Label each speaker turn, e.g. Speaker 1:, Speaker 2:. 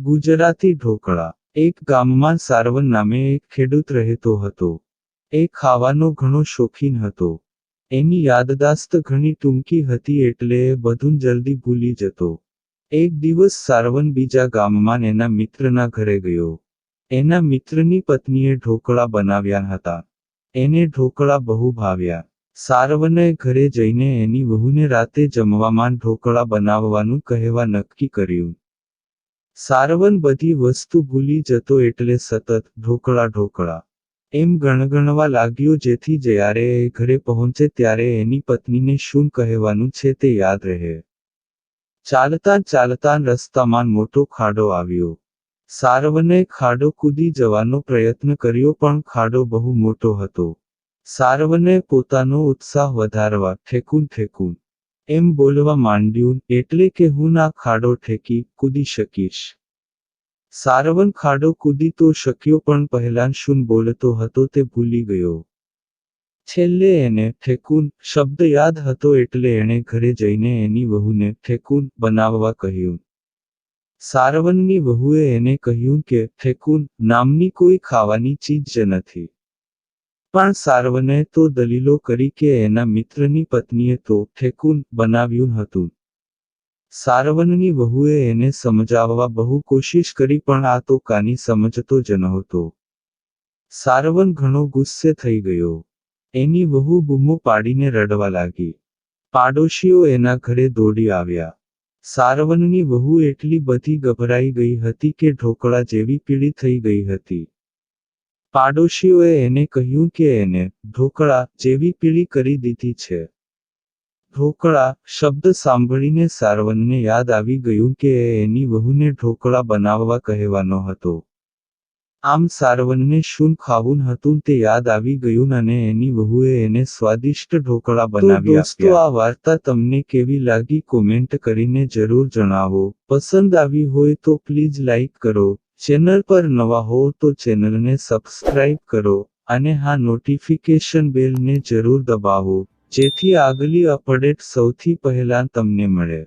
Speaker 1: ગુજરાતી ઢોકળા। એક ગામમાં સારવન નામે એક ખેડૂત રહેતો હતો। એ ખાવાનો ઘણો શોખીન હતો। એની યાદદાસ્ત ઘણી ટૂંકી હતી એટલે એ બધું જલ્દી ભૂલી જતો। એક દિવસ સારવન બીજા ગામમાં એના મિત્રના ઘરે ગયો। એના મિત્રની પત્નીએ ઢોકળા બનાવ્યા હતા। એને ઢોકળા બહુ ભાવ્યા। સારવને ઘરે જઈને એની વહુને રાતે જમવામાં ઢોકળા બનાવવાનું કહેવા નક્કી કર્યું। સારવન બધી વસ્તુ ભૂલી જતો એટલે સતત ઢોકળા ઢોકળા એમ ગણગણવા લાગ્યો જેથી જ્યારે એ ઘરે પહોંચે ત્યારે એની પત્નીને શું કહેવાનું છે તે યાદ રહે। ચાલતાં ચાલતાં રસ્તામાં મોટો ખાડો આવ્યો। સારવને ખાડો કૂદી જવાનો પ્રયત્ન કર્યો પણ ખાડો બહુ મોટો હતો। સારવને પોતાનો ઉત્સાહ વધારવા ઠેકુન ઠેકુન એમ બોલવા માંડ્યું એટલે કે હું આ ખાડો ઠેકી કૂદી શકીશ। સારવન ખાડો કૂદી તો શક્યો પણ પહેલાં શું બોલતો હતો તે ભૂલી ગયો। છેલ્લે એને ઠેકુન શબ્દ યાદ હતો એટલે એણે ઘરે જઈને એની વહુને ઠેકુન બનાવવા કહ્યું। સારવનની વહુએ એને કહ્યું કે ઠેકુન નામની કોઈ ખાવાની ચીજ જ નથી। પણ સારવને તો દલીલો કરી કે એના મિત્રની પત્નીએ તો ઠેકુન બનાવ્યું હતું। સારવનની વહુએ એને સમજાવવા બહુ કોશિશ કરી પણ આ તો કાની સમજતો જ નહોતો। સારવન ઘણો ગુસ્સે થઈ ગયો। એની વહુ બૂમો પાડીને રડવા લાગી। પાડોશીઓ એના ઘરે દોડી આવ્યા। સારવનની વહુ એટલી બધી ગભરાઈ ગઈ હતી કે ઢોકળા જેવી પીળી થઈ ગઈ હતી। પાડોશીઓએ એને કહ્યું કે એને ઢોકળા જેવી પીળી કરી દીધી છે। ઢોકળા શબ્દ સાંભળીને સારવનને યાદ આવી ગયું કે એ એની વહુને ઢોકળા બનાવવા કહેવાનો હતો। આમ સારવનને શું ખાવું હતું તે યાદ આવી ગયું અને એની વહુએ એને સ્વાદિષ્ટ ઢોકળા બનાવી આપ્યા। તો દોસ્તો આ વાર્તા તમને કેવી લાગી કોમેન્ટ કરીને જરૂર જણાવો। પસંદ આવી હોય તો પ્લીઝ લાઈક કરો। ચેનલ પર નવા હો તો ચેનલને સબસ્ક્રાઇબ કરો અને હા નોટિફિકેશન બેલને જરૂર દબાવો જેથી આગલી અપડેટ સૌથી પહેલાં તમને મળે।